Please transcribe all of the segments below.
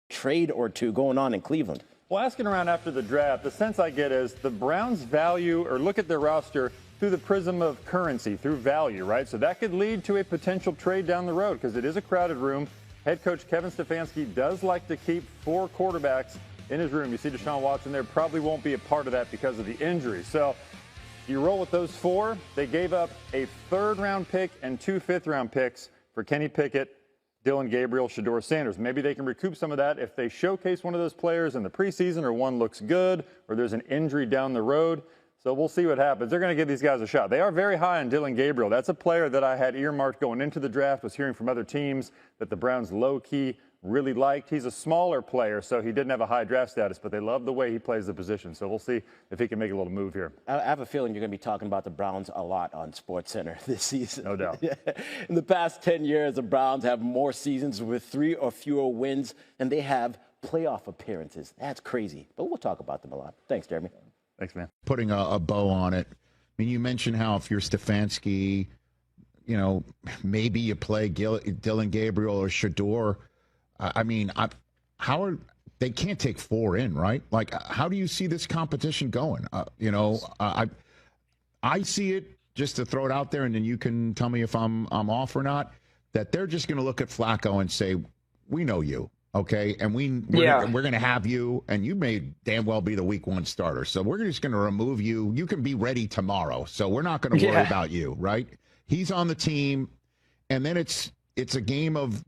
trade or two going on in Cleveland? Well, asking around after the draft, the sense I get is the Browns value or look at their roster through the prism of currency, through value, right? So that could lead to a potential trade down the road because it is a crowded room. Head coach Kevin Stefanski does like to keep 4 quarterbacks in his room. You see Deshaun Watson there, probably won't be a part of that because of the injury. So you roll with those 4. They gave up a 3rd-round pick and 2 5th-round picks for Kenny Pickett, Dillon Gabriel, Shedeur Sanders. Maybe they can recoup some of that if they showcase one of those players in the preseason or one looks good or there's an injury down the road. So we'll see what happens. They're going to give these guys a shot. They are very high on Dillon Gabriel. That's a player that I had earmarked going into the draft, was hearing from other teams that the Browns low-key really liked. He's a smaller player, so he didn't have a high draft status, but they love the way he plays the position. So we'll see if he can make a little move here. I have a feeling you're going to be talking about the Browns a lot on SportsCenter this season. No doubt. In the past 10 years, the Browns have more seasons with 3 or fewer wins than they have playoff appearances. That's crazy, but we'll talk about them a lot. Thanks, Jeremy. Thanks, man. Putting a bow on it. I mean, you mentioned how if you're Stefanski, you know, maybe you play Dillon Gabriel or Shedeur. I mean, they can't take 4 in, right? Like, how do you see this competition going? I see it, just to throw it out there, and then you can tell me if I'm off or not, that they're just going to look at Flacco and say, we know you. Okay, and we're going to have you, and you may damn well be the week 1 starter. So we're just going to remove you. You can be ready tomorrow. So we're not going to worry about you, right? He's on the team, and then it's a game of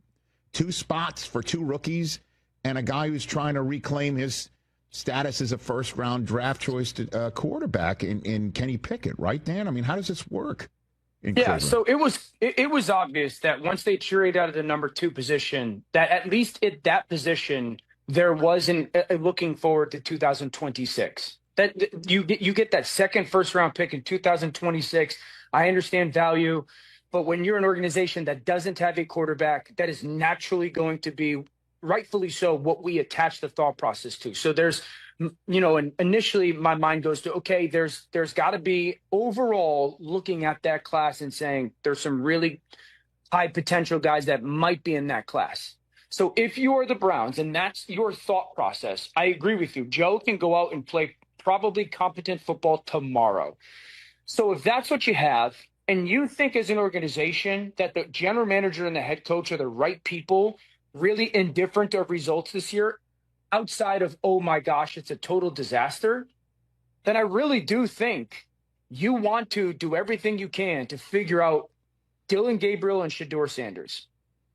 2 spots for 2 rookies and a guy who's trying to reclaim his status as a first-round draft choice quarterback in Kenny Pickett, right, Dan? I mean, how does this work? Yeah, so it was obvious that once they traded out of the number 2 position, that at least at that position there wasn't looking forward to 2026. That you get that second first-round pick in 2026. I understand value, but when you're an organization that doesn't have a quarterback, that is naturally going to be, rightfully so, what we attach the thought process to. So there's, and initially my mind goes to, okay, there's got to be overall looking at that class and saying there's some really high potential guys that might be in that class. So if you are the Browns and that's your thought process, I agree with you. Joe can go out and play probably competent football tomorrow. So if that's what you have, and you think as an organization that the general manager and the head coach are the right people, really indifferent of results this year, outside of, oh my gosh, it's a total disaster, then I really do think you want to do everything you can to figure out Dillon Gabriel and Shedeur Sanders.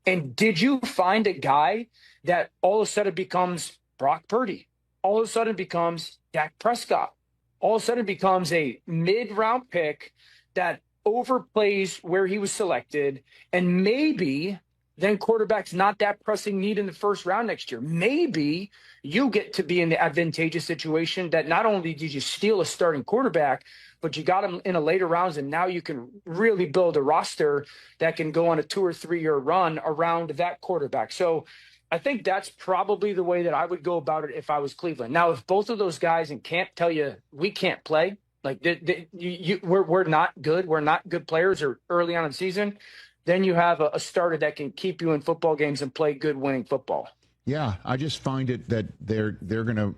And did you find a guy that all of a sudden becomes Brock Purdy, all of a sudden becomes Dak Prescott, all of a sudden becomes a mid-round pick that overplays where he was selected, and maybe then quarterback's not that pressing need in the first round next year. Maybe you get to be in the advantageous situation that not only did you steal a starting quarterback, but you got him in a later rounds, and now you can really build a roster that can go on a 2 or 3 year run around that quarterback. So I think that's probably the way that I would go about it if I was Cleveland. Now, if both of those guys in camp tell you we can't play, like we're not good, we're not good players, or early on in the season, then you have a starter that can keep you in football games and play good winning football. Yeah, I just find it that they're going to,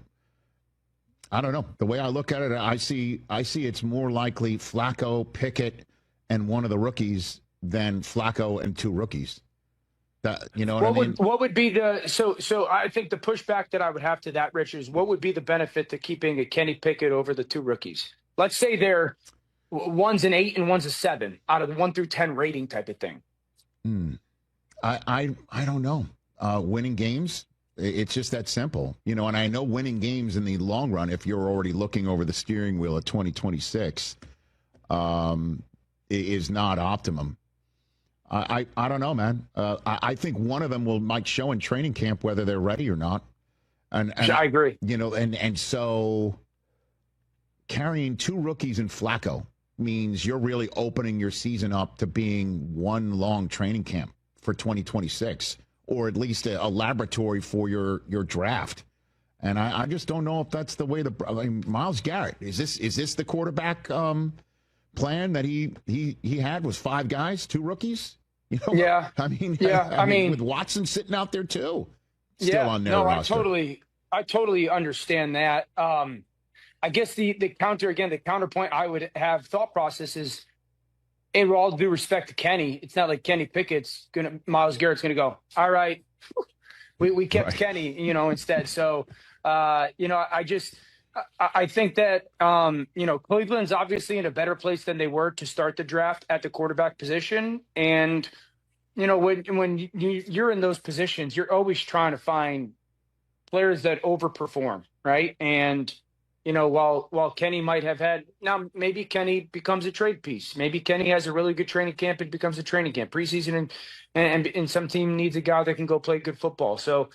I don't know. The way I look at it, I see it's more likely Flacco, Pickett, and one of the rookies than Flacco and 2 rookies. That, you know what I mean? What would be the so I think the pushback that I would have to that, Rich, is what would be the benefit to keeping a Kenny Pickett over the 2 rookies? Let's say they're one's an 8 and one's a 7 out of the 1 through 10 rating type of thing. I don't know. Winning games, it's just that simple, and I know winning games in the long run, if you're already looking over the steering wheel at 2026, is not optimum. I don't know, man. I think one of them might show in training camp whether they're ready or not. And I agree. And so carrying 2 rookies in Flacco means you're really opening your season up to being one long training camp for 2026, or at least a laboratory for your draft. And I just don't know if that's the way Myles Garrett, is this the quarterback plan that he had, was 5 guys, 2 rookies? Yeah. I mean, with Watson sitting out there too. still on their roster. I totally understand that. I guess the counterpoint I would have thought process is, and with all due respect to Kenny, it's not like Kenny Pickett's Myles Garrett's gonna go, all right, we kept Kenny, instead. So I think that Cleveland's obviously in a better place than they were to start the draft at the quarterback position. And when you're in those positions, you're always trying to find players that overperform, right? And while Kenny might have had, now maybe Kenny becomes a trade piece. Maybe Kenny has a really good training camp and becomes a training camp preseason, and some team needs a guy that can go play good football. So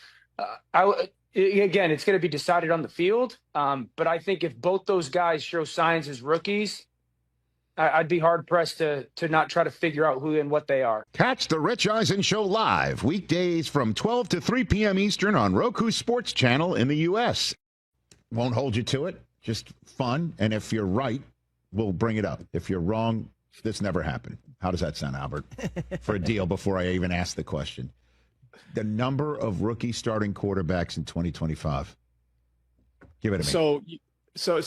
again, it's going to be decided on the field. But I think if both those guys show signs as rookies, I'd be hard pressed to not try to figure out who and what they are. Catch the Rich Eisen Show live weekdays from 12 to 3 p.m. Eastern on Roku Sports Channel in the U.S. Won't hold you to it, just fun. And if you're right, we'll bring it up. If you're wrong, this never happened. How does that sound, Albert? For a deal before I even ask the question. The number of rookie starting quarterbacks in 2025. Give it to me. So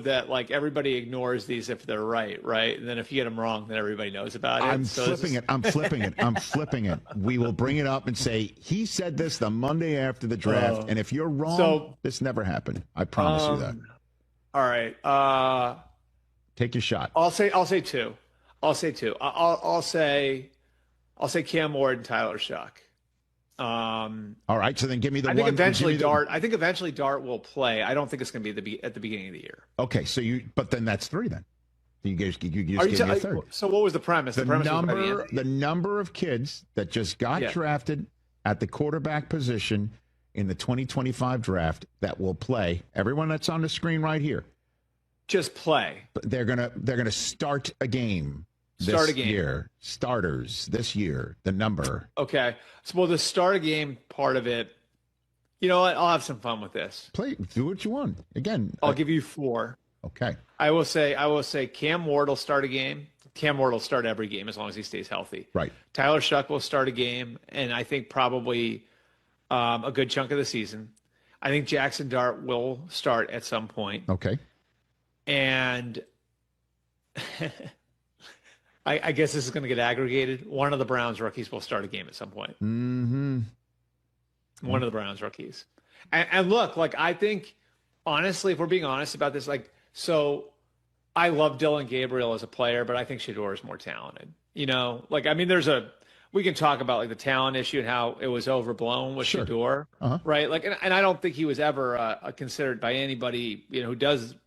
that like everybody ignores these if they're right? And then if you get them wrong, then everybody knows about it. I'm flipping it. We will bring it up and say, he said this the Monday after the draft, and if you're wrong, this never happened. I promise you that. All right. Take your shot. I'll say two. I'll say Cam Ward and Tyler Shuck. All right, so then give me the I one. think eventually Dart will play. I don't think it's going to be at the beginning of the year. Okay, but then that's three then. You just gave me a third. So what was the premise? The number of kids that just got drafted at the quarterback position in the 2025 draft that will play. Everyone that's on the screen right here. Just play. But they're gonna start a game. Year. Starters this year, the number. Okay. So, the start a game part of it, you know what? I'll have some fun with this. Do what you want. Again, I'll give you 4. Okay. I will say Cam Ward will start a game. Cam Ward will start every game as long as he stays healthy. Right. Tyler Shuck will start a game, and I think probably a good chunk of the season. I think Jackson Dart will start at some point. Okay. And I guess this is going to get aggregated. One of the Browns rookies will start a game at some point. Mm-hmm. One of the Browns rookies. And look, I think, honestly, if we're being honest about this, so I love Dylan Gabriel as a player, but I think Shedeur is more talented. We can talk about the talent issue and how it was overblown with Shedeur, right? And I don't think he was ever considered by anybody,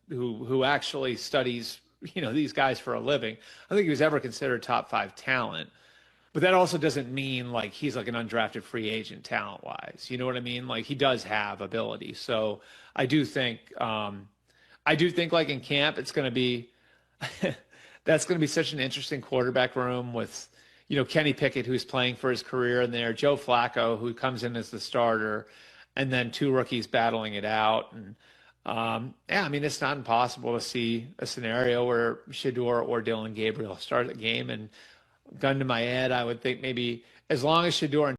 who actually studies these guys for a living. I don't think he was ever considered top 5 talent, but that also doesn't mean he's an undrafted free agent talent wise. You know what I mean? He does have ability. So I do think in camp, it's going to be, that's going to be such an interesting quarterback room with, Kenny Pickett, who's playing for his career in there, Joe Flacco, who comes in as the starter, and then 2 rookies battling it out. And, it's not impossible to see a scenario where Shedeur or Dylan Gabriel start the game. And gun to my head, I would think maybe as long as Shedeur and